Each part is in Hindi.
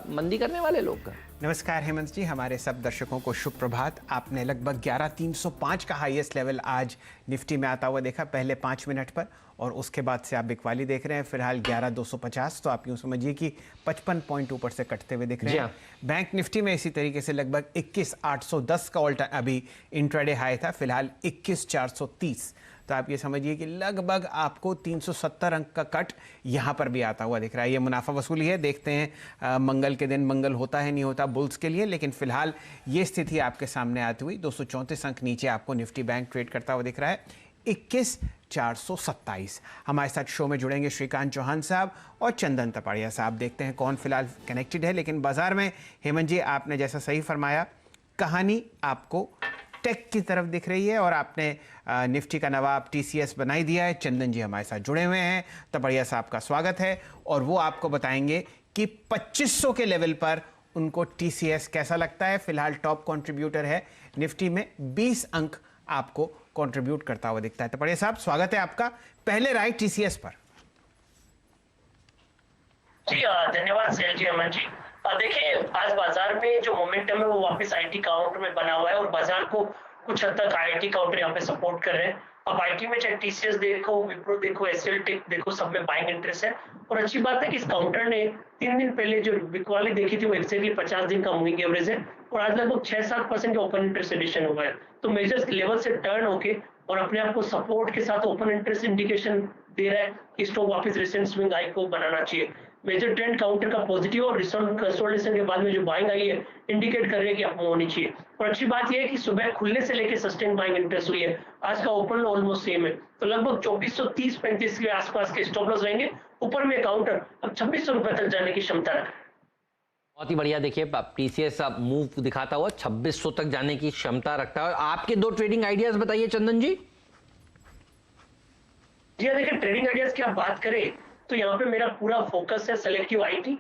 मंदी करने वाले लोग। नमस्कार हेमंत जी, हमारे सब दर्शकों को शुभ प्रभात। आपने लगभग 11,305 का हाईएस्ट लेवल आज निफ्टी में आता हुआ देखा पहले 5 मिनट पर, और उसके बाद से आप बिकवाली देख रहे हैं फिलहाल 11,250। तो आप यूँ समझिए कि 55 पॉइंट ऊपर से कटते हुए दिख रहे हैं। बैंक निफ्टी में इसी तरीके से लगभग 21,810 का ऑल टाइम अभी इंट्राडे हाई था, फिलहाल 21,430। तो आप ये समझिए कि लगभग आपको 370 अंक का कट यहाँ पर भी आता हुआ दिख रहा है। ये मुनाफा वसूली है, देखते हैं मंगल के दिन मंगल होता है नहीं होता बुल्स के लिए, लेकिन फिलहाल ये स्थिति आपके सामने आती हुई 234 अंक नीचे आपको निफ्टी बैंक ट्रेड करता हुआ दिख रहा है 21,427। हमारे साथ शो में जुड़ेंगे श्रीकांत चौहान साहब और चंदन तपाड़िया साहब। देखते हैं कौन फिलहाल कनेक्टेड है। लेकिन बाजार में हेमंत जी आपने जैसा सही फरमाया, कहानी आपको टेक की तरफ दिख रही है और आपने निफ्टी का नवाब टीसीएस बनाई दिया है। चंदन जी हमारे साथ जुड़े हुए हैं, तपड़िया साहब का स्वागत है और वो आपको बताएंगे कि 2500 के लेवल पर उनको टीसीएस कैसा लगता है। फिलहाल टॉप कंट्रीब्यूटर है निफ्टी में, 20 अंक आपको कंट्रीब्यूट करता हुआ दिखता है। तपड़िया साहब स्वागत है आपका, पहले राय टीसीएस पर। जी धन्यवाद सैल जी, अमन जी। देखिए आज बाजार में जो मोमेंटम है वो वापस आईटी काउंटर में बना हुआ है और बाजार को कुछ हद तक आईटी काउंटर यहाँ पे सपोर्ट कर रहे हैं। अब आईटी में चाहे टीसीएस देखो, विप्रो देखो, एसएल टेक देखो, सब में बाइंग इंटरेस्ट है। और अच्छी बात है कि इस काउंटर ने 3 दिन पहले जो बिकवाली देखी थी वो एक्जैक्टली 50 दिन का मूविंग एवरेज है और आज लगभग 6-7% का ओपन इंटरेस्ट एडिशन हुआ है। तो मेजर्स लेवल से टर्न होके और अपने आप को सपोर्ट के साथ ओपन इंटरेस्ट इंडिकेशन दे रहा है कि स्टॉक वापस रिसेंट स्विंग हाई को बनाना चाहिए। मेजर ट्रेंड काउंटर का पॉजिटिव और रिसेंट कंसोलिडेशन के बाद में जो बाइंग आई है इंडिकेट कर रही है कि अप होनी चाहिए। और अच्छी बात यह है कि सुबह खुलने से लेकर सस्टेन बाइंग इंटरेस्ट हुई है। आज का ओपन ऑलमोस्ट सेम है, तो लगभग 2430-35 के आसपास के स्टॉप लॉस रहेंगे। ऊपर में काउंटर अब 2600 रुपए तक जाने की क्षमता रखता है। बहुत ही बढ़िया। देखिए टीसीएस मूव दिखाता हुआ 2600 तक जाने की क्षमता रखता है। आपके 2 ट्रेडिंग आइडियाज बताइए चंदन जी। जी देखिए, ट्रेडिंग आइडियाज की आप बात करें तो यहाँ पे मेरा पूरा फोकस है सेलेक्टिव आईटी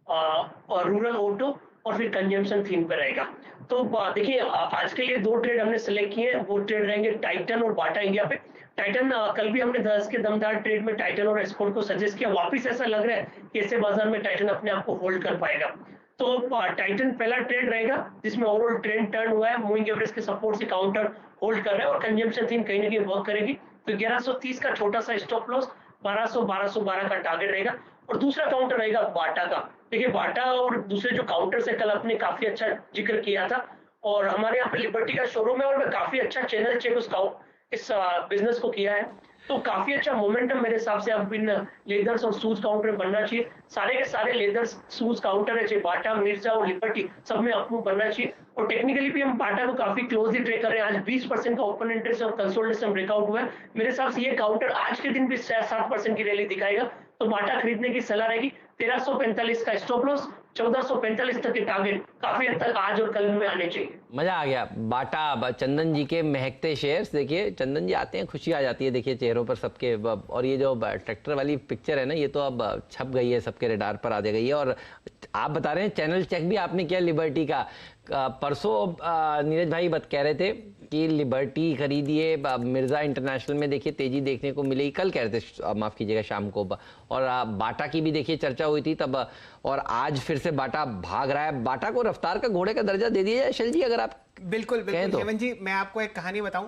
और रूरल ऑटो और फिर कंजम्पशन थीम पे रहेगा। तो देखिए आज के लिए 2 ट्रेड हमने सेलेक्ट किए हैं, वो ट्रेड रहेंगे टाइटन और बाटा इंडिया पे। टाइटन कल भी हमने 10 के दमदार ट्रेड में टाइटन और एक्सपोर्ट को सजेस्ट किया, वापिस ऐसा लग रहा है कि ऐसे बाजार में टाइटन अपने आप को होल्ड कर पाएगा। तो टाइटन पहला ट्रेड रहेगा जिसमें ओवरऑल ट्रेंड टर्न हुआ है, मूविंग एवरेज के सपोर्ट से काउंटर होल्ड कर रहा है और कंजम्पशन थीम कहीं ना कहीं वर्क करेगी। तो 1130 का छोटा सा स्टॉप लॉस, 1200-1212 का टारगेट रहेगा। और दूसरा काउंटर रहेगा बाटा का। देखिए बाटा और दूसरे जो काउंटर से कल आपने काफी अच्छा जिक्र किया था और हमारे यहाँ पे लिबर्टी का शोरूम है और मैं काफी अच्छा चैनल चेक इस बिजनेस को किया है। तो काफी अच्छा मोमेंटम मेरे हिसाब से अब इन लेदर्स और शूज काउंटर में बनना चाहिए। सारे के सारे लेदर्स शूज काउंटर है, चाहे बाटा, मिर्जा और लिबर्टी, सब में अपमूव बनना चाहिए। और टेक्निकली भी हम बाटा को काफी क्लोजली ट्रेड कर रहे हैं। आज 20% का ओपन इंटरेस्ट और कंसोलिडेशन ब्रेकआउट हुआ है। मेरे हिसाब से ये काउंटर आज के दिन भी 7% की रैली दिखाएगा। तो बाटा खरीदने की सलाह रहेगी। 1345 का स्टॉप लॉस, 1445 तक के टारगेट काफी हद तक आज और कल में आने चाहिए। मजा आ गया। बाटा, चंदन जी के महकते शेयर्स। देखिए चंदन जी आते हैं, खुशी आ जाती है देखिए चेहरों पर सबके। और ये जो ट्रैक्टर वाली पिक्चर है ना, ये तो अब छप गई है, सबके रडार पर आ गई है। और आप बता रहे हैं चैनल चेक भी आपने किया लिबर्टी का। परसों नीरज भाई कह रहे थे कि लिबर्टी खरीदिए, मिर्जा इंटरनेशनल में देखिए तेजी देखने को मिलेगी, कल कह रहे थे, माफ कीजिएगा शाम को। और बाटा की भी देखिए चर्चा हुई थी तब, और आज फिर से बाटा भाग रहा है। बाटा को रफ्तार का घोड़े का दर्जा दे दिया जाए शैल जी, अगर आप बिल्कुल बिल्कुल। हेमंत जी मैं आपको एक कहानी बताऊं।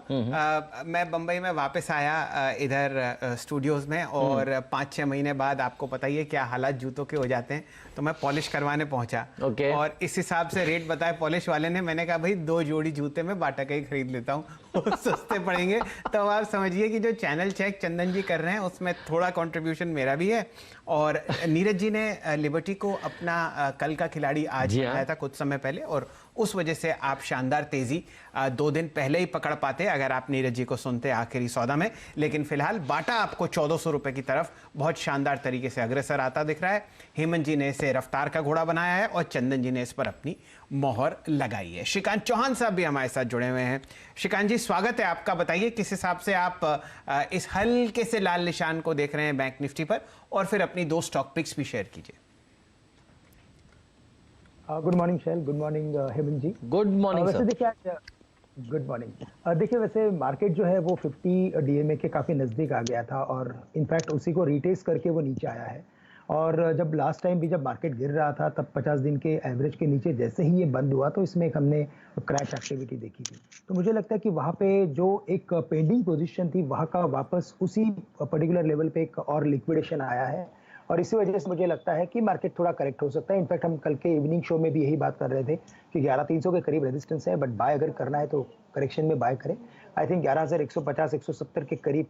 मैं बंबई में वापस आया इधर स्टूडियोज में और 5-6 महीने बाद आपको पता ही है क्या हालात जूतों के हो जाते हैं, तो मैं पॉलिश करवाने पहुंचा। और इस हिसाब से रेट बताए पॉलिश वाले ने। मैंने कहा भाई 2 जोड़ी जूते में बाटा का ही खरीद लेता हूँ, सस्ते पड़ेंगे। तो आप समझिए कि जो चैनल चेक चंदन जी कर रहे हैं उसमें थोड़ा कॉन्ट्रीब्यूशन मेरा भी है। और नीरज जी ने लिबर्टी को अपना कल का खिलाड़ी आज बताया था कुछ समय पहले, और उस वजह से आप शानदार तेजी 2 दिन पहले ही पकड़ पाते अगर आप नीरज जी को सुनते आखिरी सौदा में। लेकिन फिलहाल बाटा आपको 1400 रुपए की तरफ बहुत शानदार तरीके से अग्रसर आता दिख रहा है। हेमंत जी ने इसे रफ्तार का घोड़ा बनाया है और चंदन जी ने इस पर अपनी मोहर लगाई है। श्रीकांत चौहान साहब भी हमारे साथ जुड़े हुए हैं। श्रीकांत जी स्वागत है आपका। बताइए किस हिसाब से आप इस हल्के से लाल निशान को देख रहे हैं बैंक निफ्टी पर, और फिर अपनी 2 स्टॉक पिक्स भी शेयर कीजिए। Good morning Shail, good morning Hemant ji. Good morning. वैसे देखिए आज गुड मॉर्निंग। देखिए वैसे मार्केट जो है वो 50 डीएमए के काफ़ी नज़दीक आ गया था और इनफैक्ट उसी को रिटेस्ट करके वो नीचे आया है। और जब लास्ट टाइम भी जब मार्केट गिर रहा था तब 50 दिन के एवरेज के नीचे जैसे ही ये बंद हुआ तो इसमें एक हमने क्रैश एक्टिविटी देखी थी। तो मुझे लगता है कि वहाँ पे जो एक पेंडिंग पोजीशन थी वहाँ का वापस उसी पर्टिकुलर लेवल पे एक और लिक्विडेशन आया है और इसी वजह से मुझे लगता है कि मार्केट थोड़ा करेक्ट हो सकता है। इनफैक्ट हम कल के इवनिंग शो में भी यही बात कर रहे थे कि 11,300 के करीब रेजिस्टेंस है, बट बाय अगर करना है तो करेक्शन में बाय करें। आई थिंक 11,150 170 के करीब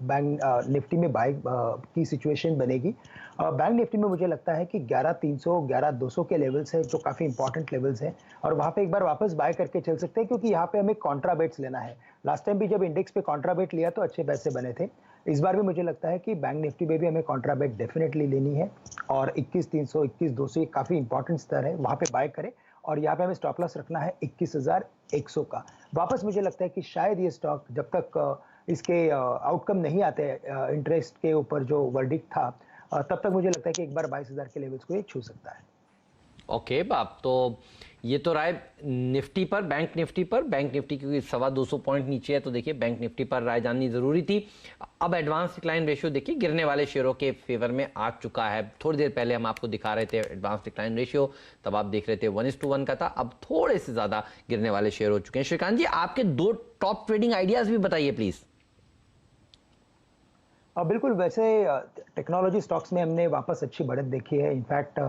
बैंक निफ्टी में बाय की सिचुएशन बनेगी। बैंक निफ्टी में मुझे लगता है कि 11,300 11,200 के लेवल्स है जो काफ़ी इंपॉर्टेंट लेवल्स हैं और वहाँ पे एक बार वापस बाय करके चल सकते हैं क्योंकि यहाँ पे हमें कॉन्ट्रा बेट्स लेना है। लास्ट टाइम भी जब इंडेक्स पे कॉन्ट्रा बेट लिया तो अच्छे पैसे बने थे। इस बार भी मुझे लगता है कि बैंक निफ्टी में भी हमें कॉन्ट्रा बेट डेफिनेटली लेनी है और 21,300 21,200 काफ़ी इंपॉर्टेंट स्तर है, वहाँ पे बाय करें और यहाँ पे हमें स्टॉप लॉस रखना है 21,100 का। वापस मुझे लगता है कि शायद ये स्टॉक जब तक इसके आउटकम नहीं आते इंटरेस्ट के ऊपर जो वर्डिक्ट था तब तक मुझे लगता है कि एक बार 22,000 के लेवल्स को ये छू सकता है। ओके बाप, तो ये तो राय निफ्टी पर, बैंक निफ्टी क्योंकि 225 पॉइंट नीचे है तो देखिए बैंक निफ्टी पर राय जाननी जरूरी थी। अब एडवांस डिक्लाइन रेशियो देखिए गिरने वाले शेयरों के फेवर में आ चुका है। थोड़ी देर पहले हम आपको दिखा रहे थे एडवांस डिक्लाइन रेशियो, तब आप देख रहे थे 1:1 का था, अब थोड़े से ज्यादा गिरने वाले शेयर हो चुके हैं। श्रीकांत जी, आपके 2 टॉप ट्रेडिंग आइडियाज भी बताइए प्लीज। बिल्कुल, वैसे टेक्नोलॉजी स्टॉक्स में हमने वापस अच्छी बढ़त देखी है। इनफैक्ट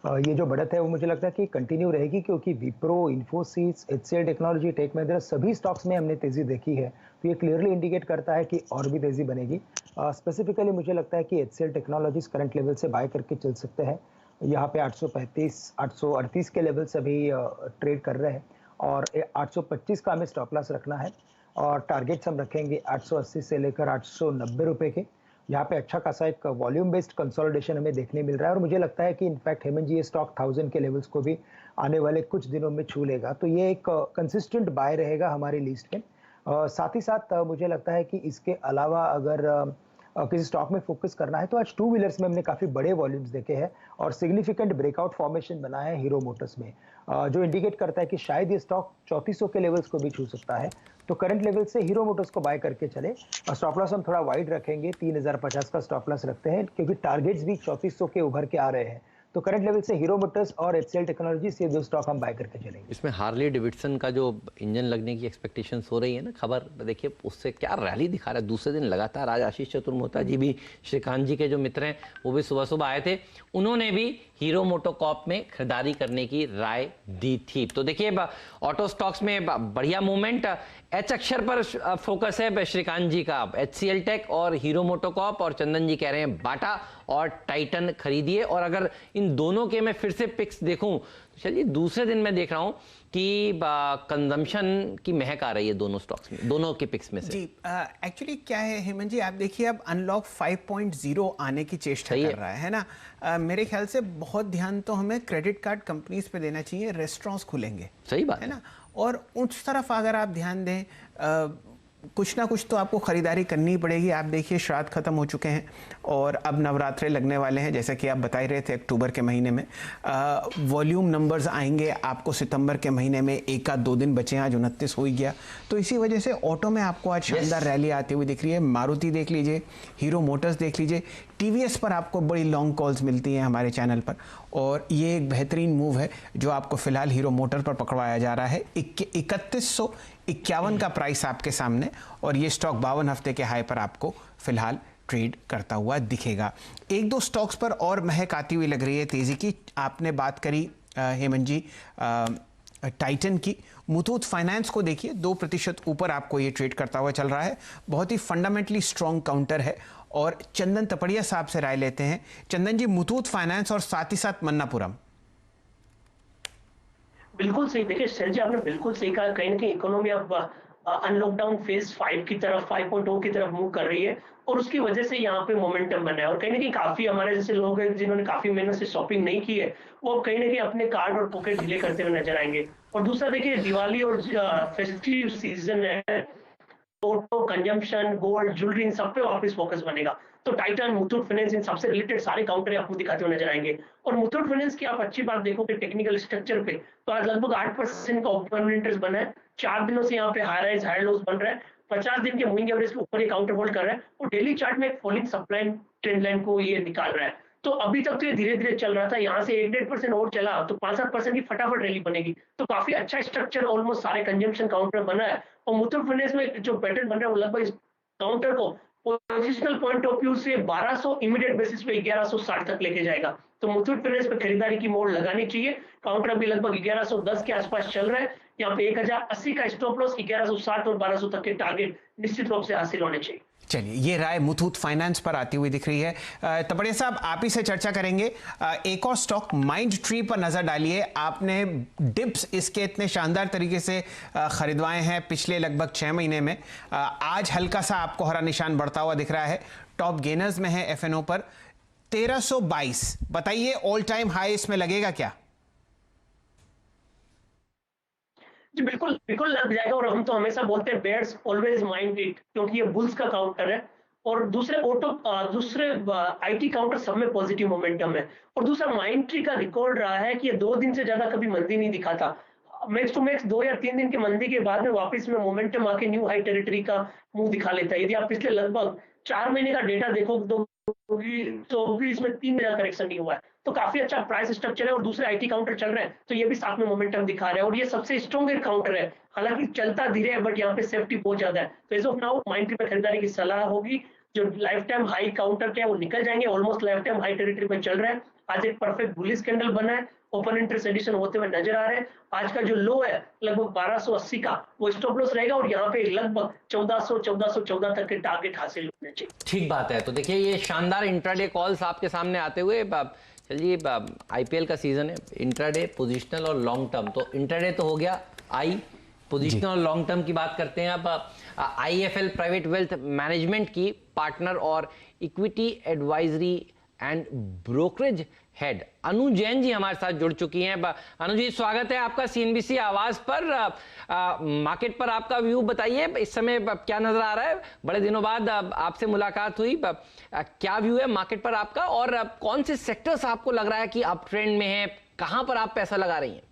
ये जो बढ़त है वो मुझे लगता है कि कंटिन्यू रहेगी क्योंकि Wipro, Infosys, HCL Technology, Tech Mahindra सभी स्टॉक्स में हमने तेज़ी देखी है, तो ये क्लियरली इंडिकेट करता है कि और भी तेज़ी बनेगी। स्पेसिफिकली मुझे लगता है कि एचसीएल टेक्नोलॉजीज करंट लेवल से बाय करके चल सकते हैं। यहाँ पे 835 838 के लेवल से अभी ट्रेड कर रहे हैं और 825 का हमें स्टॉप लॉस रखना है और टारगेट्स हम रखेंगे 880 से लेकर 890 रुपये के। यहाँ पे अच्छा खासा एक वॉल्यूम बेस्ड कंसोलिडेशन हमें देखने मिल रहा है और मुझे लगता है कि इनफैक्ट हेमंत जी ये स्टॉक 1000 के लेवल्स को भी आने वाले कुछ दिनों में छू लेगा, तो ये एक कंसिस्टेंट बाय रहेगा हमारी लिस्ट में। साथ ही साथ मुझे लगता है कि इसके अलावा अगर किसी स्टॉक में फोकस करना है तो आज टू व्हीलर्स में हमने काफ़ी बड़े वॉल्यूम्स देखे हैं और सिग्निफिकेंट ब्रेकआउट फॉर्मेशन बना है हीरो मोटर्स में, जो इंडिकेट करता है कि शायद ये स्टॉक 3400 के लेवल्स को भी छू सकता है। तो करंट लेवल से हीरो मोटर्स को बाय करके चले और स्टॉप लॉस हम थोड़ा वाइड रखेंगे, 3050 का स्टॉप लॉस रखते हैं क्योंकि टारगेट्स भी 3400 के उभर के आ रहे हैं। तो करंट लेवल से हीरो मोटर्स और एचसीएल टेक्नोलॉजीज ये 2 स्टॉक हम बाय करके चलेंगे। इसमें हार्ले डेविडसन का जो इंजन लगने की एक्सपेक्टेशंस हो रही है ना, खबर देखिए उससे क्या रैली दिखा रहा है। दूसरे दिन लगातार आज आशीष चतुर्मोता जी भी, श्रीकांत जी के जो मित्र हैं वो भी सुबह सुबह आए थे, उन्होंने भी हीरो मोटोकॉर्प में खरीदारी करने की राय दी थी। तो देखिए ऑटो स्टॉक्स में बढ़िया मूवमेंट। एच अक्षर पर फोकस है श्रीकांत जी का, एचसीएल टेक और हीरो मोटोकॉर्प, और चंदन जी कह रहे हैं बाटा और टाइटन खरीदिए। और अगर इन दोनों के मैं फिर से पिक्स देखूं तो चलिए दूसरे दिन मैं देख रहा हूं कि कंजम्पशन की महक आ रही है दोनों स्टॉक्स में, दोनों के पिक्स में से। जी एक्चुअली क्या है हेमंत जी, आप देखिए अब अनलॉक 5.0 आने की चेष्टा कर रहा है ना। मेरे ख्याल से बहुत ध्यान तो हमें क्रेडिट कार्ड कंपनीज पे देना चाहिए, रेस्टोरेंट्स खुलेंगे, सही बात है ना। और उस तरफ अगर आप ध्यान दें, कुछ ना कुछ तो आपको खरीदारी करनी पड़ेगी। आप देखिए श्राद्ध खत्म हो चुके हैं और अब नवरात्रे लगने वाले हैं, जैसा कि आप बता ही रहे थे अक्टूबर के महीने में वॉल्यूम नंबर्स आएंगे आपको। सितंबर के महीने में 1 आध 2 दिन बचे हैं, आज 29 हो ही गया, तो इसी वजह से ऑटो में आपको आज शानदार रैली आती हुई दिख रही है। मारुति देख लीजिए, हीरो मोटर्स देख लीजिए, टीवीएस पर आपको बड़ी लॉन्ग कॉल्स मिलती हैं हमारे चैनल पर, और ये एक बेहतरीन मूव है जो आपको फिलहाल हीरो मोटर पर पकड़वाया जा रहा है। 3151 का प्राइस आपके सामने, और ये स्टॉक 52 हफ्ते के हाई पर आपको फिलहाल ट्रेड करता हुआ दिखेगा। 1-2 स्टॉक्स पर और महक आती हुई लग रही है तेजी की। आपने बात करी हेमंत जी टाइटन की। मुथूट फाइनेंस को देखिए 2% ऊपर आपको ये ट्रेड करता हुआ चल रहा है, बहुत ही फंडामेंटली स्ट्रॉन्ग काउंटर है। और चंदन तपड़िया साहब से राय लेते हैं। चंदन जी, मुथूट फाइनेंस और साथ ही साथ मन्नापुरम। बिल्कुल सही, देखिए सर जी आपने बिल्कुल सही कहा, कहीं ना कहीं इकोनॉमी अब अनलॉकडाउन फेज 5 की तरफ 5.0 की तरफ मूव कर रही है और उसकी वजह से यहाँ पे मोमेंटम बना है। और कहीं ना कहीं काफी हमारे जैसे लोग हैं जिन्होंने काफी मेहनत से शॉपिंग नहीं की है, वो अब कहीं ना कहीं अपने कार्ड और पॉकेट ढीले करते हुए नजर आएंगे। और दूसरा देखिए दिवाली और फेस्टिव सीजन है, ऑटो, कंजम्पशन, गोल्ड, ज्वेलरी, इन सब पे वापस फोकस बनेगा। तो टाइटन, मुथूट फाइनेंस, इन सबसे रिलेटेड सारे काउंटर आपको दिखाते हुए नजर आएंगे। और मुथूट फाइनेंस की आप अच्छी बात देखोगे टेक्निकल स्ट्रक्चर पे, तो आज लगभग 8% का ओपन इंटरेस्ट बना है। 4 दिनों से यहाँ पे हाई राइज हाई लोज बन रहा है। 50 दिन के मूविंग एवरेज के ऊपर ये काउंटर होल्ड कर रहा है और डेली चार्ट में एक फॉलिंग सप्लाई ट्रेंड लाइन को ये निकाल रहा है। तो अभी तक तो ये धीरे-धीरे चल रहा था, यहाँ से 1-1.5% और चला तो 5-7% की फटाफट रैली बनेगी। तो काफ़ी अच्छा स्ट्रक्चर ऑलमोस्ट सारे कंजम्पशन काउंटर बना है और मुथूट फाइनेंस में जो पैटर्न बन रहा है वो लगभग इस काउंटर को पोजिशनल पॉइंट ऑफ व्यू से 1200 इमीडिएट बेसिस पे 1160 तक लेके जाएगा। तो मुथूट फाइनेंस पे खरीदारी की मोड़ लगानी चाहिए। काउंटर अभी लगभग 1110 के आसपास चल रहा है। यहाँ पे 1080 का स्टॉप लॉस, 1160 और 1200 तक के टारगेट निश्चित रूप से हासिल होने चाहिए। चलिए, ये राय मुथूट फाइनेंस पर आती हुई दिख रही है। तपड़िया साहब, आप ही से चर्चा करेंगे। एक और स्टॉक माइंड ट्री पर नजर डालिए। आपने डिप्स इसके इतने शानदार तरीके से खरीदवाए हैं पिछले लगभग 6 महीने में। आज हल्का सा आपको हरा निशान बढ़ता हुआ दिख रहा है। टॉप गेनर्स में है एफएनओ पर 1322। बताइए, ऑल टाइम हाई इसमें लगेगा क्या? जी बिल्कुल, बिल्कुल लग जाएगा और हम तो हमेशा बोलते हैं बेयर्स ऑलवेज माइंड इट, क्योंकि ये बुल्स का काउंटर है और दूसरे आईटी काउंटर सब में पॉजिटिव मोमेंटम है और दूसरा माइंड ट्री का रिकॉर्ड रहा है कि ये 2 दिन से ज्यादा कभी मंदी नहीं दिखाता। मैक्स टू मैक्स 2 या 3 दिन की मंदी के बाद में वापस में मोमेंटम आके न्यू हाई टेरिटरी का मुंह दिखा लेता है। यदि आप पिछले लगभग 4 महीने का डेटा देखो तो भी इसमें 3 दिन करेक्शन नहीं हुआ है। तो काफी अच्छा प्राइस स्ट्रक्चर है और दूसरे आईटी काउंटर चल रहे हैं तो ये भी साथ में मोमेंटम दिखा रहे हैं और ये सबसे स्ट्रॉन्ग काउंटर है। हालांकि चलता धीरे है बट यहाँ पे सेफ्टी बहुत ज्यादा है। तो as of now Mindtree पे खरीदारी की सलाह होगी। जो लाइफ टाइम हाई काउंटर के वो निकल जाएंगे, almost life time high territory में चल रहे हैं। आज एक परफेक्ट बुलिश कैंडल बना है, ओपन इंटरेस्ट एडिशन होते हुए नजर आ रहे हैं। आज का जो लो है लगभग 1280 का वो स्टॉप लॉस रहेगा और यहाँ पे लगभग 1414 तक के टारगेट हासिल होने चाहिए। ठीक बात है। तो देखिए, ये शानदार इंट्राडे कॉल्स आपके सामने आते हुए चलिए, आईपीएल का सीजन है, इंट्राडे, पोजिशनल और लॉन्ग टर्म। तो इंट्राडे तो हो गया, पोजिशनल और लॉन्ग टर्म की बात करते हैं। अब आईएफएल प्राइवेट वेल्थ मैनेजमेंट की पार्टनर और equity advisory and brokerage head Anu Jain ji हमारे साथ जुड़ चुकी हैं। अनु जी, स्वागत है आपका सीएनबीसी आवाज पर। मार्केट पर आपका व्यू बताइए, इस समय क्या नजर आ रहा है? बड़े दिनों बाद आपसे मुलाकात हुई, क्या व्यू है मार्केट पर आपका और कौन से सेक्टर्स आपको लग रहा है कि अप ट्रेंड में है? कहां पर आप पैसा लगा रही हैं?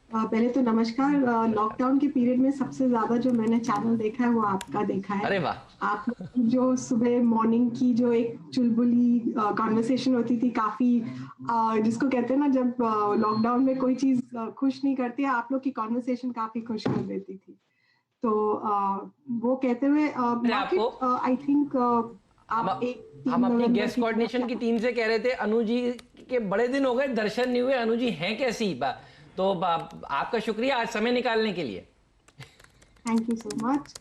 पहले तो नमस्कार। लॉकडाउन के पीरियड में सबसे ज्यादा जो मैंने चैनल देखा है वो आपका देखा है। अरे वाह! आप जो सुबह मॉर्निंग की जो एक चुलबुली कॉन्वर्सेशन होती थी, काफी जिसको कहते हैं ना, जब लॉकडाउन में कोई चीज खुश नहीं करती है, आप लोग की कॉन्वर्सेशन काफी खुश कर देती थी। तो वो कहते हुए मार्केट, आई थिंक हम अपनी गेस्ट कोऑर्डिनेशन की टीम से कह रहे थे, अनु जी के बड़े दिन हो गए, दर्शन नहीं हुए, अनु जी हैं कैसी? तो आपका शुक्रिया आज समय निकालने के लिए। Thank you so much.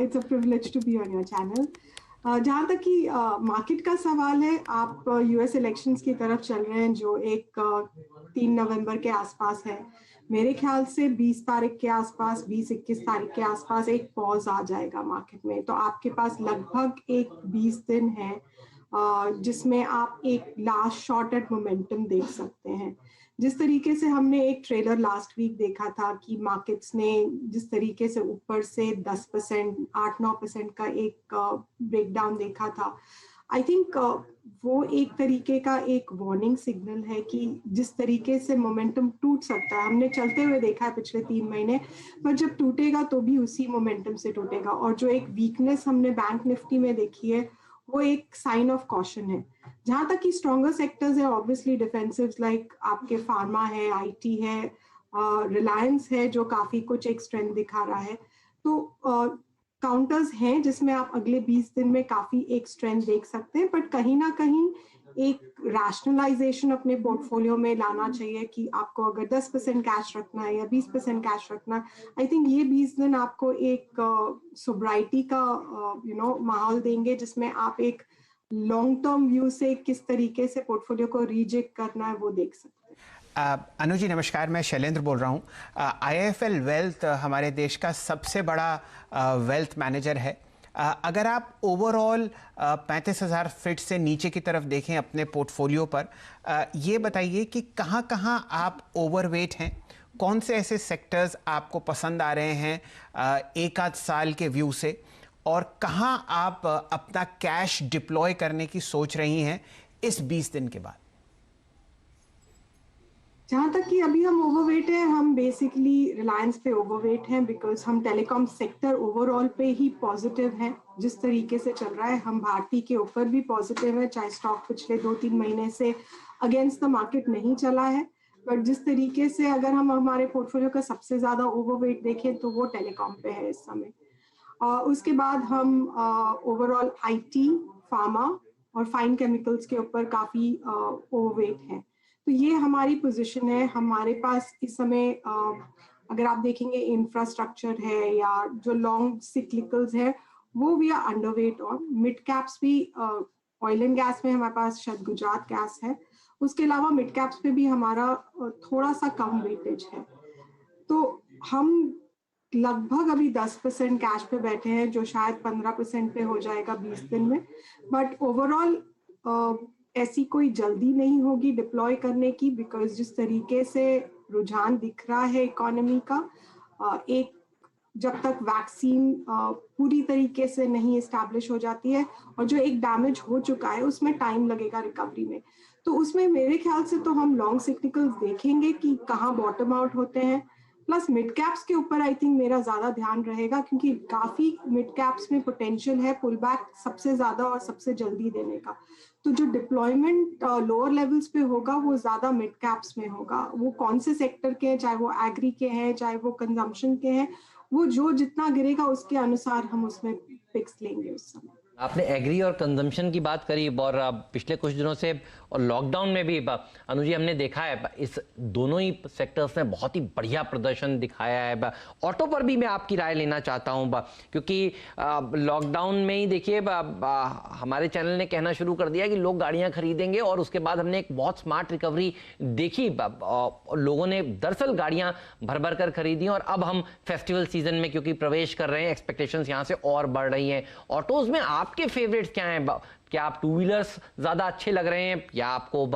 It's a privilege to be on your channel. जहाँ तक कि मार्केट का सवाल है, आप यूएस इलेक्शंस की तरफ चल रहे हैं जो एक 3 नवंबर के आसपास है। मेरे ख्याल से 20 तारीख के आसपास, 20-21 तारीख के आसपास एक पॉज आ जाएगा मार्केट में। तो आपके पास लगभग एक 20 दिन है जिसमें आप एक लास्ट शॉट एट मोमेंटम देख सकते हैं। जिस तरीके से हमने एक ट्रेलर लास्ट वीक देखा था कि मार्केट्स ने जिस तरीके से ऊपर से 10%, 8-9% का एक ब्रेकडाउन देखा था, आई थिंक वो एक तरीके का एक वार्निंग सिग्नल है कि जिस तरीके से मोमेंटम टूट सकता है। हमने चलते हुए देखा है पिछले 3 महीने, पर जब टूटेगा तो भी उसी मोमेंटम से टूटेगा। और जो एक वीकनेस हमने बैंक निफ्टी में देखी है वो एक साइन ऑफ कॉशन है। जहां तक कि स्ट्रॉन्गर सेक्टर्स है, ऑब्वियसली डिफेंसिव्स लाइक आपके फार्मा है, आईटी है, रिलायंस है जो काफी कुछ एक स्ट्रेंथ दिखा रहा है। तो काउंटर्स हैं जिसमें आप अगले 20 दिन में काफी एक स्ट्रेंथ देख सकते हैं, बट कहीं ना कहीं एक रैशनलाइजेशन अपने पोर्टफोलियो में लाना चाहिए कि आपको अगर 10% कैश रखना है या 20% कैश रखना है। आई थिंक ये 20 दिन आपको एक सोब्राइटी का माहौल देंगे जिसमें आप एक लॉन्ग टर्म व्यू से किस तरीके से पोर्टफोलियो को रीजेक करना है वो देख सकते हैं। अनु जी नमस्कार, मैं शैलेंद्र बोल रहा हूँ। आईएफएल वेल्थ हमारे देश का सबसे बड़ा वेल्थ मैनेजर है। अगर आप ओवरऑल 35,000 फीट से नीचे की तरफ देखें अपने पोर्टफोलियो पर, ये बताइए कि कहाँ कहाँ आप ओवरवेट हैं, कौन से ऐसे सेक्टर्स आपको पसंद आ रहे हैं एक आध साल के व्यू से, और कहाँ आप अपना कैश डिप्लॉय करने की सोच रही हैं इस 20 दिन के बाद? जहाँ तक कि अभी हम ओवरवेट हैं, हम बेसिकली रिलायंस पे ओवरवेट हैं बिकॉज हम टेलीकॉम सेक्टर ओवरऑल पे ही पॉजिटिव हैं। जिस तरीके से चल रहा है, हम भारती के ऊपर भी पॉजिटिव है, चाहे स्टॉक पिछले 2-3 महीने से अगेंस्ट द मार्केट नहीं चला है, बट जिस तरीके से अगर हम हमारे पोर्टफोलियो का सबसे ज्यादा ओवरवेट देखें तो वो टेलीकॉम पे है इस समय। उसके बाद हम ओवरऑल आईटी, फार्मा और फाइन केमिकल्स के ऊपर काफी ओवरवेट है। तो ये हमारी पोजीशन है। हमारे पास इस समय अगर आप देखेंगे इंफ्रास्ट्रक्चर है या जो लॉन्ग सिक्लिकल्स है वो we are underweight on. Mid caps भी ऑयल एंड गैस में हमारे पास शायद गुजरात गैस है, उसके अलावा मिड कैप्स पे भी हमारा थोड़ा सा कम वेटेज है। तो हम लगभग अभी 10% कैश पे बैठे हैं, जो शायद 15% पे हो जाएगा 20 दिन में। बट ओवरऑल ऐसी कोई जल्दी नहीं होगी डिप्लॉय करने की, बिकॉज जिस तरीके से रुझान दिख रहा है इकोनॉमी का, एक जब तक वैक्सीन पूरी तरीके से नहीं एस्टैब्लिश हो जाती है और जो एक डैमेज हो चुका है उसमें टाइम लगेगा रिकवरी में। तो उसमें मेरे ख्याल से तो हम लॉन्ग सिक्लिकल्स देखेंगे कि कहाँ बॉटम आउट होते हैं। प्लस मिड कैप्स के ऊपर आई थिंक मेरा ज्यादा ध्यान रहेगा, क्योंकि काफी मिड कैप्स में पोटेंशियल है पुल बैक सबसे ज्यादा और सबसे जल्दी देने का। तो जो डिप्लॉयमेंट लोअर लेवल्स पे होगा वो ज्यादा मिड कैप्स में होगा। वो कौन से सेक्टर के हैं, चाहे वो एग्री के हैं चाहे वो कंजम्पशन के हैं, वो जो जितना गिरेगा उसके अनुसार हम उसमें पिक्स लेंगे उस समय। आपने एग्री और कंजम्पशन की बात करी, और पिछले कुछ दिनों से और लॉकडाउन में भी अनुजी हमने देखा है इस दोनों ही सेक्टर्स ने बहुत ही बढ़िया प्रदर्शन दिखाया है। ऑटो पर भी मैं आपकी राय लेना चाहता हूं, क्योंकि लॉकडाउन में ही देखिए हमारे चैनल ने कहना शुरू कर दिया कि लोग गाड़ियां खरीदेंगे, और उसके बाद हमने एक बहुत स्मार्ट रिकवरी देखी। लोगों ने दरअसल गाड़ियां भर भर कर खरीदी, और अब हम फेस्टिवल सीजन में क्योंकि प्रवेश कर रहे हैं, एक्सपेक्टेशंस यहां से और बढ़ रही हैं। ऑटोज में आपके फेवरेट्स क्या हैं? क्या आप टू व्हीलर्स ज्यादा अच्छे लग रहे हैं, या आपको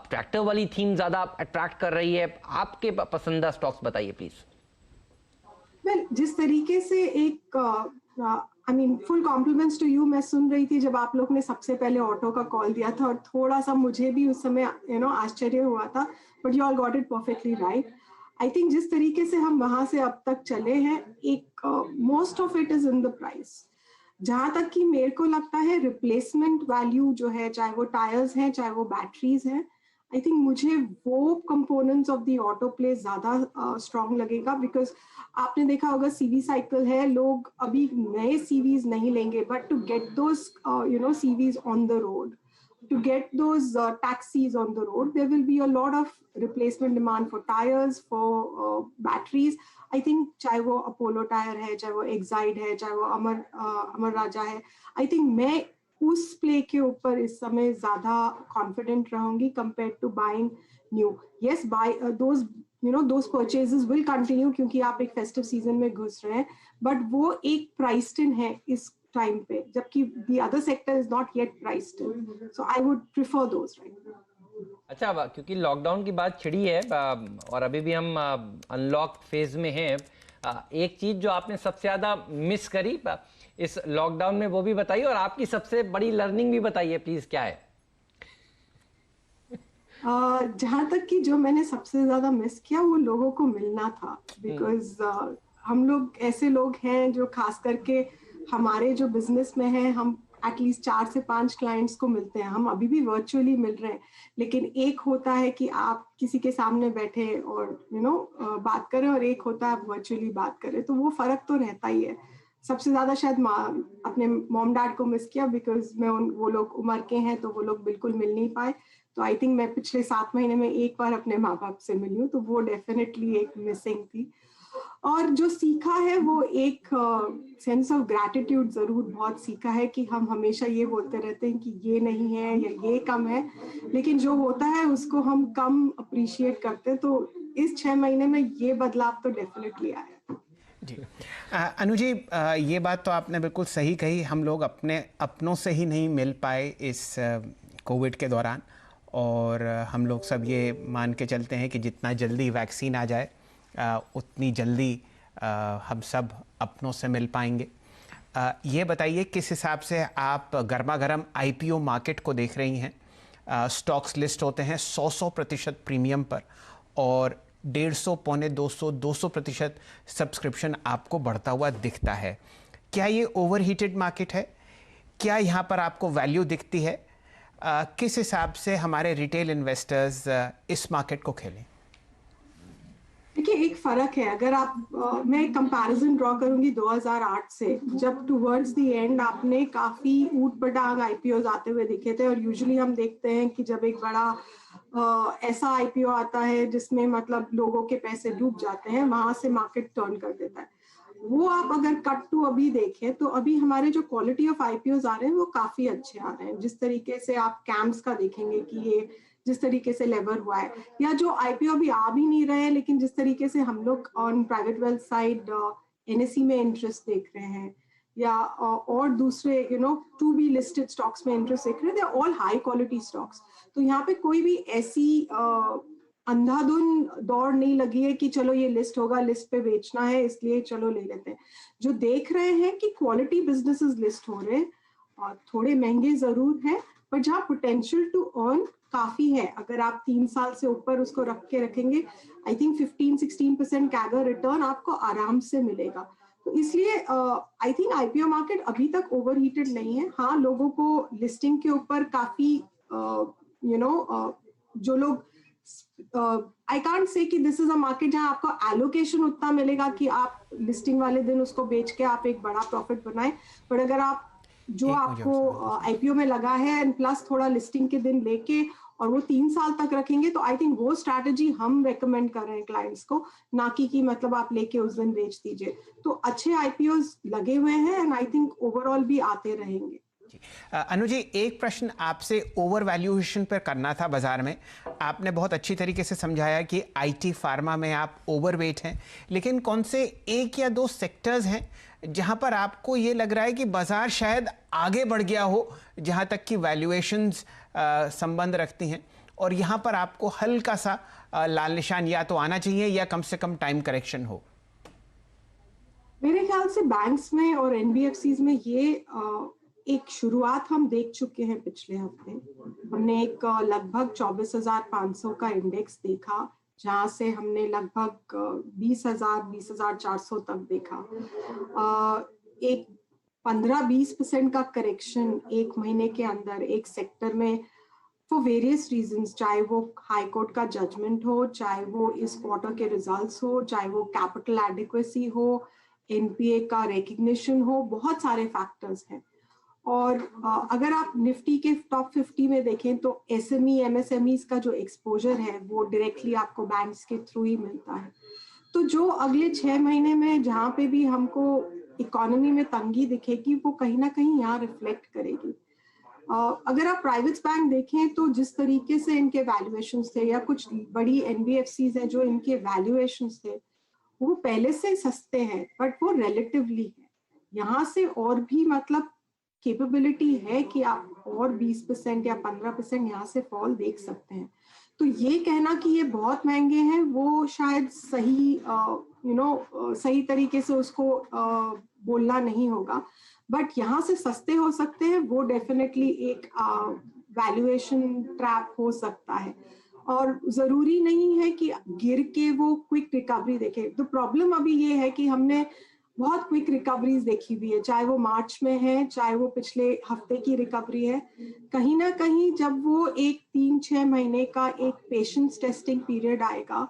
ट्रैक्टर वाली थीम ज्यादा अट्रैक्ट कर रही है? आपके पसंदीदा स्टॉक्स बताइए प्लीज। वेल, जिस तरीके से एक I mean full compliments to you, मैं सुन रही थी जब आप लोग ने सबसे पहले ऑटो का कॉल दिया था, और थोड़ा सा मुझे भी उस समय आश्चर्य हुआ था, but you all got it perfectly right. I think जिस तरीके से हम वहां से अब तक चले हैं, एक most of it is in the price. जहां तक कि मेरे को लगता है रिप्लेसमेंट वैल्यू जो है, चाहे वो टायर्स हैं चाहे वो बैटरीज हैं, आई थिंक मुझे वो components of the auto play ज्यादा स्ट्रॉन्ग लगेगा। बिकॉज आपने देखा होगा सीवी साइकिल है, लोग अभी नए सीवीज नहीं लेंगे, but to get those CVs on the road, to get those taxis on the road, there will be a lot of replacement demand for tires, for batteries. I think चाहे वो अपोलो टायर है, चाहे वो एक्साइड है, चाहे वो अमर राजा है, I think मैं उस प्ले के ऊपर इस समय ज्यादा कॉन्फिडेंट रहूंगी compare to buying new. Yes, by those purchases will continue क्योंकि आप एक फेस्टिव सीजन में घुस रहे हैं, बट वो एक प्राइस्ड इन है इस टाइम पे, जबकि the other sector is not yet priced in. So I would prefer those right now. अच्छा, क्योंकि लॉकडाउन की बात छिड़ी है और अभी भी हम अनलॉक फेज में हैं, एक चीज जो आपने सबसे ज्यादा मिस करी इस लॉकडाउन में वो भी बताइए, और आपकी सबसे बड़ी लर्निंग भी बताइए प्लीज, क्या है? जहां तक कि जो मैंने सबसे ज्यादा मिस किया वो लोगों को मिलना था। बिकॉज हम लोग ऐसे लोग हैं जो खास करके हमारे जो बिजनेस में है, हम एटलीस्ट 4 से 5 क्लाइंट्स को मिलते हैं। हम अभी भी वर्चुअली मिल रहे हैं, लेकिन एक होता है कि आप किसी के सामने बैठे और बात करें, और एक होता है आप वर्चुअली बात करें। तो वो फर्क तो रहता ही है। सबसे ज्यादा शायद अपने मॉम डैड को मिस किया, बिकॉज वो लोग उम्र के हैं तो वो लोग बिल्कुल मिल नहीं पाए। तो आई थिंक मैं पिछले 7 महीने में एक बार अपने माँ बाप से मिली हूँ, तो वो डेफिनेटली एक मिसिंग थी। और जो सीखा है वो एक सेंस ऑफ ग्रैटिट्यूड जरूर बहुत सीखा है, कि हम हमेशा ये बोलते रहते हैं कि ये नहीं है या ये कम है, लेकिन जो होता है उसको हम कम अप्रिशिएट करते हैं। तो इस 6 महीने में ये बदलाव तो डेफिनेटली आया। जी अनु जी, ये बात तो आपने बिल्कुल सही कही। हम लोग अपने अपनों से ही नहीं मिल पाए इस कोविड के दौरान, और हम लोग सब ये मान के चलते हैं कि जितना जल्दी वैक्सीन आ जाए उतनी जल्दी हम सब अपनों से मिल पाएंगे। ये बताइए किस हिसाब से आप गर्मा गर्म IPO मार्केट को देख रही हैं? स्टॉक्स लिस्ट होते हैं 100% प्रीमियम पर, और 150, 250, 200% सब्सक्रिप्शन आपको बढ़ता हुआ दिखता है। क्या ये ओवरहीटेड मार्केट है? क्या यहाँ पर आपको वैल्यू दिखती है? किस हिसाब से हमारे रिटेल इन्वेस्टर्स इस मार्केट को खेलें? देखिए, एक फर्क है। अगर आप मैं कंपैरिजन ड्रॉ करूंगी 2008 से, जब टुवर्ड्स द एंड आपने काफी ऊट पटांग आईपीओ आते हुए दिखे थे, और यूजुअली हम देखते हैं कि जब एक बड़ा ऐसा आईपीओ आता है जिसमें मतलब लोगों के पैसे डूब जाते हैं, वहां से मार्केट टर्न कर देता है। वो आप अगर कट टू अभी देखें तो अभी हमारे जो क्वालिटी ऑफ आईपीओ आ रहे हैं वो काफी अच्छे आ रहे हैं। जिस तरीके से आप कैम्स का देखेंगे कि ये जिस तरीके से लेवर हुआ है, या जो आईपीओ अभी आ भी नहीं रहे हैं लेकिन जिस तरीके से हम लोग on private wealth side NSE में इंटरेस्ट देख रहे हैं, या और दूसरे टू बी लिस्टेड स्टॉक्स में इंटरेस्ट देख रहे हैं, they are all high quality stocks. तो यहाँ पे कोई भी ऐसी अंधाधुन दौड़ नहीं लगी है कि चलो ये लिस्ट होगा, लिस्ट पे बेचना है इसलिए चलो ले लेते हैं। जो देख रहे हैं कि क्वालिटी बिजनेसेस लिस्ट हो रहे हैं, और थोड़े महंगे जरूर हैं, पर जहाँ पोटेंशियल टू अर्न काफी है। अगर आप 3 साल से ऊपर उसको रख के रखेंगे, आई थिंक 15-16% कैगर रिटर्न आपको आराम से मिलेगा। तो इसलिए आई थिंक आईपीओ मार्केट अभी तक ओवरहीटेड नहीं है। हाँ, लोगों को लिस्टिंग के ऊपर काफी जो लोग आई कांट से कि दिस इज अ मार्केट जहां आपको एलोकेशन उतना मिलेगा कि आप लिस्टिंग वाले दिन उसको बेच के आप एक बड़ा प्रॉफिट बनाएं। पर अगर आप जो आपको आईपीओ में लगा है एंड प्लस थोड़ा लिस्टिंग के दिन लेके और वो 3 साल तक रखेंगे, तो आई थिंक वो स्ट्रैटेजी हम रेकमेंड कर रहे हैं क्लाइंट्स को, ना कि मतलब आप लेके उस दिन बेच दीजिए। तो अच्छे आईपीओज लगे हुए हैं एंड आई थिंक ओवरऑल भी आते रहेंगे। अनु जी, एक प्रश्न आपसे ओवर वैल्यूएशन पर करना था बाजार में। आपने बहुत अच्छी तरीके से समझाया कि आईटी फार्मा में आप ओवरवेट हैं, लेकिन कौन से 1 या 2 सेक्टर्स हैं जहां पर आपको ये लग रहा है कि बाजार शायद आगे बढ़ गया हो जहां तक कि वैल्यूएशंस संबंध रखती हैं, और यहां पर आपको हल्का सा लाल निशान या तो आना चाहिए या कम से कम टाइम करेक्शन हो? मेरे ख्याल से बैंक्स में और एनबीएफसीज में ये एक शुरुआत हम देख चुके हैं। पिछले हफ्ते हमने एक लगभग 24,500 का इंडेक्स देखा, जहां से हमने लगभग 20,400 तक देखा। एक 15-20% का करेक्शन एक महीने के अंदर एक सेक्टर में फॉर वेरियस रीजंस, चाहे वो हाई कोर्ट का जजमेंट हो, चाहे वो इस क्वार्टर के रिजल्ट्स हो, चाहे वो कैपिटल एडिक्वेसी हो, एनपीए का रिकग्निशन हो, बहुत सारे फैक्टर्स हैं। और अगर आप निफ्टी के टॉप 50 में देखें तो एसएमई एमएसएमईज का जो एक्सपोजर है वो डायरेक्टली आपको बैंक्स के थ्रू ही मिलता है। तो जो अगले 6 महीने में जहाँ पे भी हमको इकोनॉमी में तंगी दिखेगी, वो कहीं ना कहीं यहाँ रिफ्लेक्ट करेगी। अगर आप प्राइवेट बैंक देखें तो जिस तरीके से इनके वैल्यूएशंस थे, या कुछ बड़ी एनबीएफसीज हैं जो इनके वैल्यूएशंस थे वो पहले से सस्ते हैं, बट वो रिलेटिवली है। यहाँ से और भी मतलब कैपेबिलिटी है कि आप और 20% या 15% यहाँ से फॉल देख सकते हैं। तो ये कहना कि ये बहुत महंगे हैं वो शायद सही सही तरीके से उसको बोलना नहीं होगा, बट यहाँ से सस्ते हो सकते हैं, वो डेफिनेटली एक वैल्यूएशन ट्रैप हो सकता है। और जरूरी नहीं है कि गिर के वो क्विक रिकवरी देखे। तो प्रॉब्लम अभी ये है कि हमने बहुत क्विक रिकवरीज देखी हुई है, चाहे वो मार्च में है, चाहे वो पिछले हफ्ते की रिकवरी है। कहीं ना कहीं जब वो एक 3-6 महीने का एक पेशेंस टेस्टिंग पीरियड आएगा,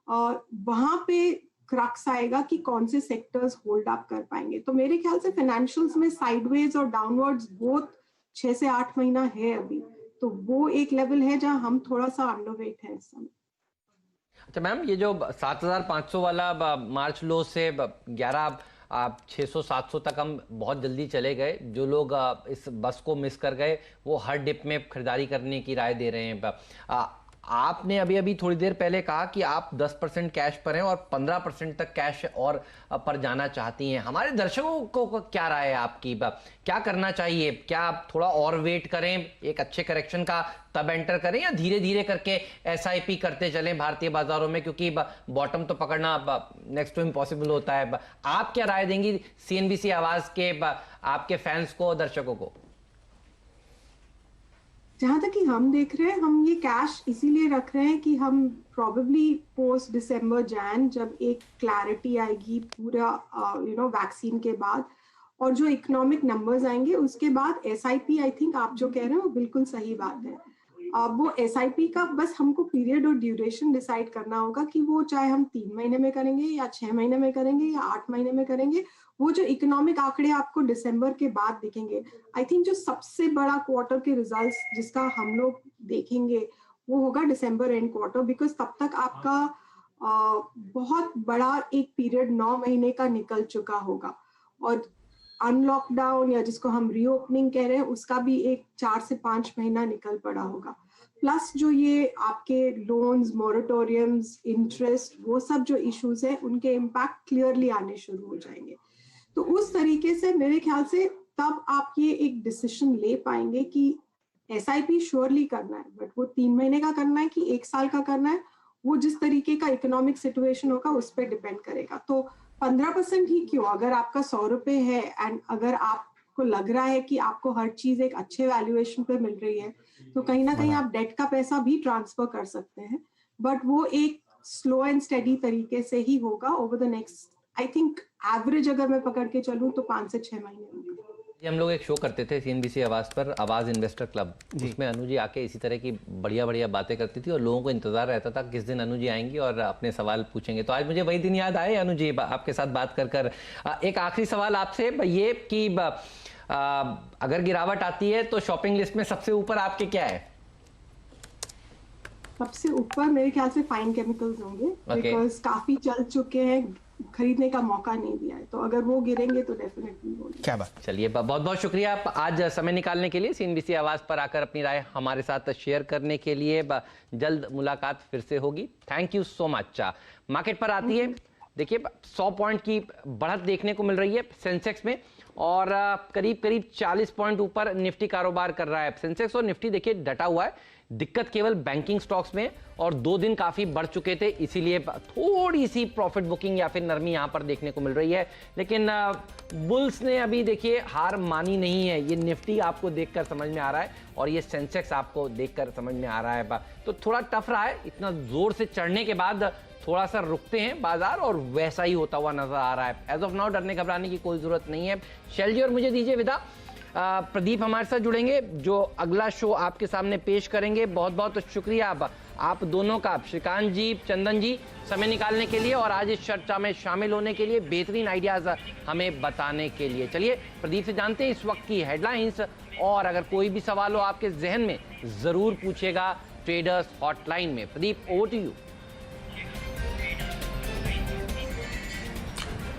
वहां पे क्रक्स आएगा कि कौन से सेक्टर्स होल्ड अप कर पाएंगे। तो मेरे ख्याल से फाइनेंशियल्स में साइडवेज और डाउनवर्ड्स बोथ 6 से 8 महीना है अभी, तो वो एक लेवल है जहां हम थोड़ा सा अंडरवेट है इस समय। अच्छा मैम, ये जो 7,500 वाला मार्च लो से 600-700 तक हम बहुत जल्दी चले गए। जो लोग इस बस को मिस कर गए वो हर डिप में खरीदारी करने की राय दे रहे हैं। आपने अभी थोड़ी देर पहले कहा कि आप 10% कैश पर हैं और 15% तक कैश और पर जाना चाहती हैं। हमारे दर्शकों को क्या राय है आपकी? क्या करना चाहिए? क्या आप थोड़ा और वेट करें एक अच्छे करेक्शन का तब एंटर करें, या धीरे धीरे करके एसआईपी करते चलें भारतीय बाजारों में, क्योंकि बॉटम तो पकड़ना नेक्स्ट टू इम्पॉसिबल होता है। आप क्या राय देंगी सीएनबीसी आवाज के आपके फैंस को, दर्शकों को? जहां तक कि हम देख रहे हैं, हम ये कैश इसीलिए रख रहे हैं कि हम प्रोबेबली पोस्ट दिसंबर जैन, जब एक क्लैरिटी आएगी पूरा वैक्सीन के बाद, और जो इकोनॉमिक नंबर्स आएंगे उसके बाद SIP, आई थिंक आप जो कह रहे हैं वो बिल्कुल सही बात है। अब वो SIP का बस हमको पीरियड और ड्यूरेशन डिसाइड करना होगा कि वो चाहे हम 3 महीने में करेंगे या 6 महीने में करेंगे या 8 महीने में करेंगे। वो जो इकोनॉमिक आंकड़े आपको दिसंबर के बाद दिखेंगे, आई थिंक जो सबसे बड़ा क्वार्टर के रिजल्ट्स जिसका हम लोग देखेंगे वो होगा दिसंबर एंड क्वार्टर, बिकॉज तब तक आपका बहुत बड़ा एक पीरियड 9 महीने का निकल चुका होगा और अनलॉकडाउन या जिसको हम रीओपनिंग कह रहे हैं उसका भी एक 4 से 5 महीना निकल पड़ा होगा। प्लस जो ये आपके लोन्स, मोरेटोरियम्स, इंटरेस्ट, वो सब जो इश्यूज है उनके इम्पैक्ट क्लियरली आने शुरू हो जाएंगे। तो उस तरीके से मेरे ख्याल से तब आप ये एक डिसीजन ले पाएंगे कि SIP श्योरली करना है, बट वो 3 महीने का करना है कि 1 साल का करना है, वो जिस तरीके का इकोनॉमिक सिचुएशन होगा उस पर डिपेंड करेगा। तो 15% ही क्यों, अगर आपका 100 रुपए है एंड अगर आपको लग रहा है कि आपको हर चीज एक अच्छे वैल्यूएशन पे मिल रही है, तो कहीं ना कहीं आप डेट का पैसा भी ट्रांसफर कर सकते हैं, बट वो एक स्लो एंड स्टेडी तरीके से ही होगा over the next, I think average अगर मैं पकड़ के चलूं तो 5 से 6 महीने होंगे। ये हम लोग एक शो करते थे CNBC आवाज पर, आवाज इन्वेस्टर क्लब, उसमें अनु जी आके इसी तरह की बढ़िया बढ़िया बातें करती थी और लोगों को इंतजार रहता था किस दिन अनु जी आएंगी और अपने सवाल पूछेंगे। तो आज मुझे वही दिन याद आए अनु जी आपके साथ बात कर कर। एक आखिरी सवाल आपसे ये कि अगर गिरावट आती है तो शॉपिंग लिस्ट में सबसे ऊपर आपके क्या है? सबसे ऊपर मेरे ख्याल से फाइन केमिकल्स होंगे, बिकॉज काफी चल चुके हैं, खरीदने का मौका नहीं दिया है, तो अगर वो गिरेंगे तो डेफिनेटली होंगे। क्या बात। चलिए बहुत बहुत शुक्रिया आप आज समय निकालने के लिए, CNBC आवाज पर आकर अपनी राय हमारे साथ शेयर करने के लिए। जल्द मुलाकात फिर से होगी। Thank you so much. Market पर आती है, देखिए 100 पॉइंट की बढ़त देखने को मिल रही है सेंसेक्स में और करीब करीब 40 पॉइंट ऊपर निफ्टी कारोबार कर रहा है। सेंसेक्स और निफ्टी देखिए डटा हुआ है, दिक्कत केवल बैंकिंग स्टॉक्स में और 2 दिन काफी बढ़ चुके थे, इसीलिए थोड़ी सी प्रॉफिट बुकिंग या फिर नरमी यहां पर देखने को मिल रही है। लेकिन बुल्स ने अभी देखिए हार मानी नहीं है, ये निफ्टी आपको देखकर समझ में आ रहा है और ये सेंसेक्स आपको देखकर समझ में आ रहा है। तो थोड़ा टफ रहा है, इतना जोर से चढ़ने के बाद थोड़ा सा रुकते हैं बाजार और वैसा ही होता हुआ नजर आ रहा है। एज ऑफ नाउ डरने घबराने की कोई जरूरत नहीं है। शैल जी और मुझे दीजिए विदा। प्रदीप हमारे साथ जुड़ेंगे जो अगला शो आपके सामने पेश करेंगे। बहुत बहुत शुक्रिया आप दोनों का, श्रीकांत जी, चंदन जी, समय निकालने के लिए और आज इस चर्चा में शामिल होने के लिए, बेहतरीन आइडियाज हमें बताने के लिए। चलिए प्रदीप से जानते हैं इस वक्त की हेडलाइंस और अगर कोई भी सवाल हो आपके जहन में जरूर पूछेगा ट्रेडर्स हॉटलाइन में। Pradeep over to you.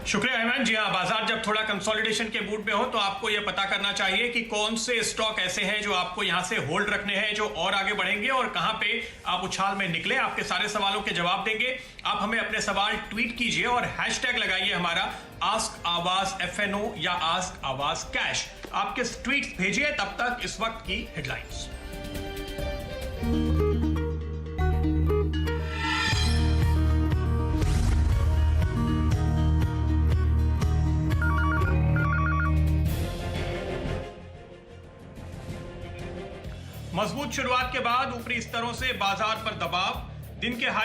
शुक्रिया हेमंत जी। हाँ, बाजार जब थोड़ा कंसोलिडेशन के मूड में हो तो आपको यह पता करना चाहिए कि कौन से स्टॉक ऐसे हैं जो आपको यहां से होल्ड रखने हैं, जो और आगे बढ़ेंगे और कहां पे आप उछाल में निकले। आपके सारे सवालों के जवाब देंगे। आप हमें अपने सवाल ट्वीट कीजिए और हैशटैग लगाइए हमारा आस्क आवाज FNO या आस्क आवाज कैश। आपके ट्वीट भेजिए। तब तक इस वक्त की हेडलाइंस। मजबूत शुरुआत के बाद ऊपरी स्तरों से बाजार पर दबाव। दिन के हाई